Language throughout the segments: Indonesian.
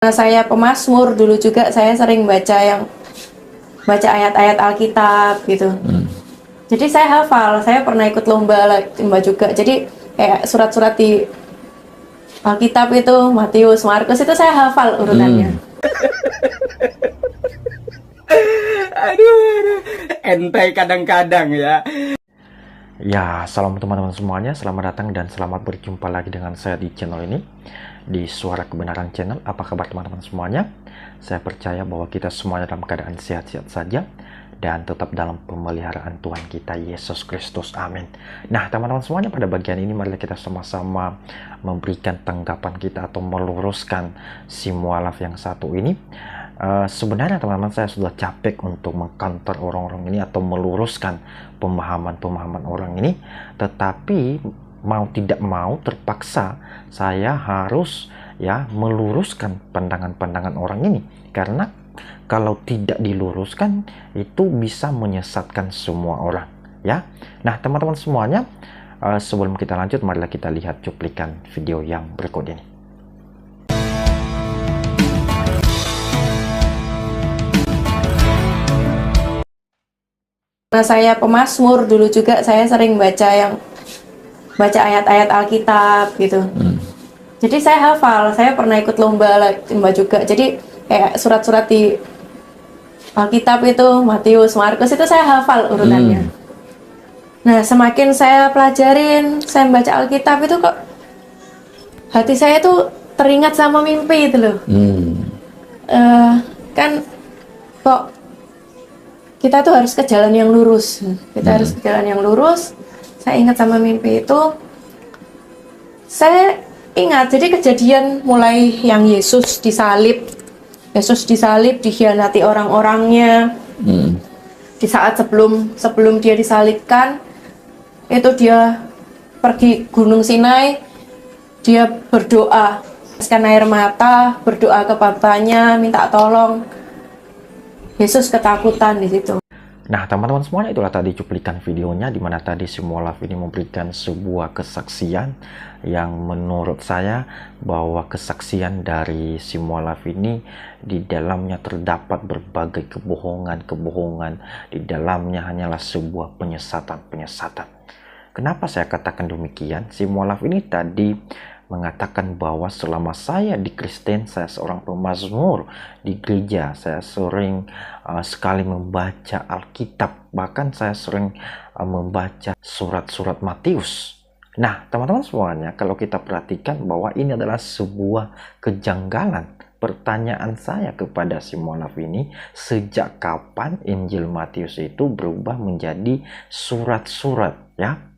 Nah, saya pemazmur dulu juga saya sering baca ayat-ayat Alkitab gitu. Jadi saya hafal, saya pernah ikut lomba juga. Jadi kayak surat-surat di Alkitab itu Matius, Markus itu saya hafal urutannya. Aduh, entai kadang-kadang ya. Ya, salam teman-teman semuanya, selamat datang dan selamat berjumpa lagi dengan saya di channel ini, di Suara Kebenaran Channel. Apa kabar teman-teman semuanya? Saya percaya bahwa kita semuanya dalam keadaan sehat-sehat saja dan tetap dalam pemeliharaan Tuhan kita Yesus Kristus. Amin. Nah, teman-teman semuanya, pada bagian ini mari kita sama-sama memberikan tanggapan kita atau meluruskan si mualaf yang satu ini. Sebenarnya teman-teman, saya sudah capek untuk mengcounter orang-orang ini atau meluruskan pemahaman-pemahaman orang ini, tetapi mau tidak mau terpaksa saya harus meluruskan pandangan-pandangan orang ini, karena kalau tidak diluruskan itu bisa menyesatkan semua orang ya. Nah teman-teman semuanya, sebelum kita lanjut, marilah kita lihat cuplikan video yang berikut ini. Nah, saya pemazmur dulu juga saya sering baca ayat-ayat Alkitab gitu. Jadi saya hafal, saya pernah ikut lomba juga. Jadi kayak surat-surat di Alkitab itu Matius, Markus itu saya hafal urutannya. Nah, semakin saya pelajarin, saya baca Alkitab itu kok hati saya tuh teringat sama mimpi itu loh. Kan kok kita tuh harus ke jalan yang lurus. Harus ke jalan yang lurus. Saya ingat sama mimpi itu. Saya ingat, jadi kejadian mulai yang Yesus disalib, dikhianati orang-orangnya. Di saat sebelum dia disalibkan, itu dia pergi Gunung Sinai, dia berdoa, tetes air mata, berdoa ke Bapaknya, minta tolong. Yesus ketakutan di situ. Nah teman-teman semuanya, itulah tadi cuplikan videonya, di mana tadi si mualaf ini memberikan sebuah kesaksian yang menurut saya bahwa kesaksian dari si mualaf ini di dalamnya terdapat berbagai kebohongan. Di dalamnya hanyalah sebuah penyesatan. Kenapa saya katakan demikian? Si mualaf ini tadi mengatakan bahwa selama saya di Kristen, saya seorang pemazmur di gereja, saya sering sekali membaca Alkitab, bahkan saya sering membaca surat-surat Matius. Nah teman-teman semuanya, kalau kita perhatikan bahwa ini adalah sebuah kejanggalan. Pertanyaan saya kepada si mualaf ini, sejak kapan Injil Matius itu berubah menjadi surat-surat ya?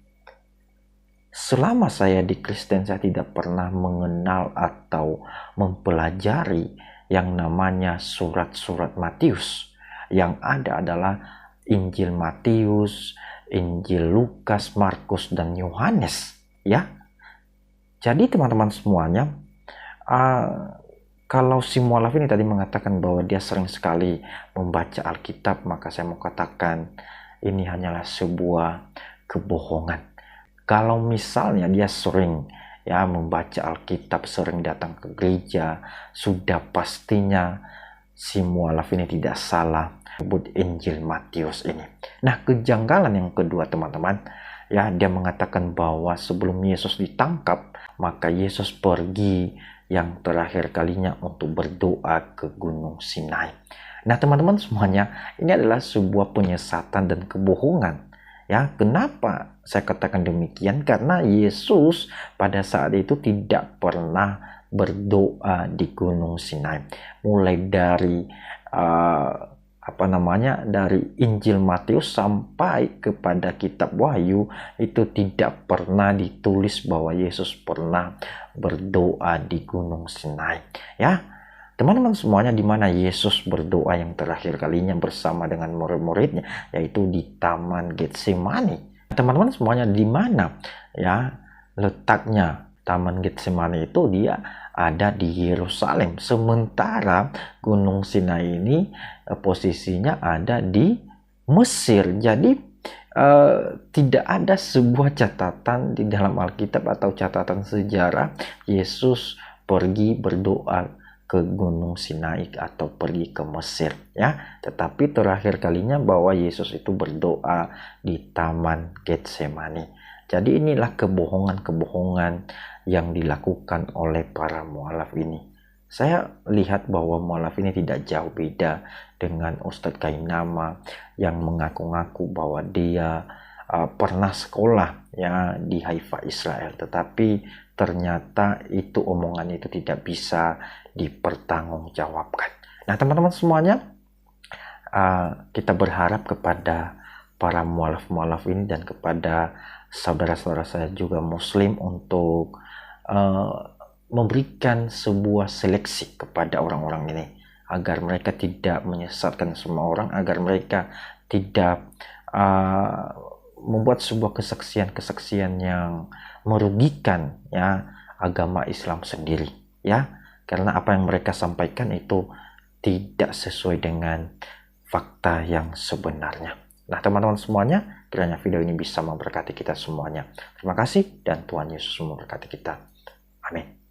Selama saya di Kristen, saya tidak pernah mengenal atau mempelajari yang namanya surat-surat Matius. Yang ada adalah Injil Matius, Injil Lukas, Markus, dan Yohanes ya. Jadi teman-teman semuanya, kalau si mualaf ini tadi mengatakan bahwa dia sering sekali membaca Alkitab, maka saya mau katakan ini hanyalah sebuah kebohongan. Kalau misalnya dia sering membaca Alkitab, sering datang ke gereja, sudah pastinya si mualaf ini tidak salah sebut Injil Matius ini. Nah kejanggalan yang kedua teman-teman, dia mengatakan bahwa sebelum Yesus ditangkap, maka Yesus pergi yang terakhir kalinya untuk berdoa ke Gunung Sinai. Nah teman-teman semuanya, ini adalah sebuah penyesatan dan kebohongan. Kenapa saya katakan demikian? Karena Yesus pada saat itu tidak pernah berdoa di Gunung Sinai. Mulai dari dari Injil Matius sampai kepada kitab Wahyu, itu tidak pernah ditulis bahwa Yesus pernah berdoa di Gunung Sinai ya. Teman-teman semuanya, di mana Yesus berdoa yang terakhir kalinya bersama dengan murid-muridnya, yaitu di Taman Getsemani. Teman-teman semuanya, di mana letaknya Taman Getsemani itu? Dia ada di Yerusalem. Sementara Gunung Sinai ini posisinya ada di Mesir. Jadi tidak ada sebuah catatan di dalam Alkitab atau catatan sejarah Yesus pergi berdoa ke Gunung Sinai atau pergi ke Mesir ya, tetapi terakhir kalinya bahwa Yesus itu berdoa di Taman Getsemani. Jadi inilah kebohongan-kebohongan yang dilakukan oleh para mualaf ini. Saya lihat bahwa mualaf ini tidak jauh beda dengan Ustadz Kainama yang mengaku-ngaku bahwa dia pernah sekolah ya di Haifa, Israel, tetapi ternyata itu omongan itu tidak bisa dipertanggungjawabkan. Nah, teman-teman semuanya, kita berharap kepada para mualaf-mualaf ini dan kepada saudara-saudara saya juga Muslim untuk memberikan sebuah seleksi kepada orang-orang ini agar mereka tidak menyesatkan semua orang, agar mereka tidak membuat sebuah kesaksian-kesaksian yang merugikan ya agama Islam sendiri ya, karena apa yang mereka sampaikan itu tidak sesuai dengan fakta yang sebenarnya. Nah, teman-teman semuanya, kiranya video ini bisa memberkati kita semuanya. Terima kasih dan Tuhan Yesus memberkati kita. Amin.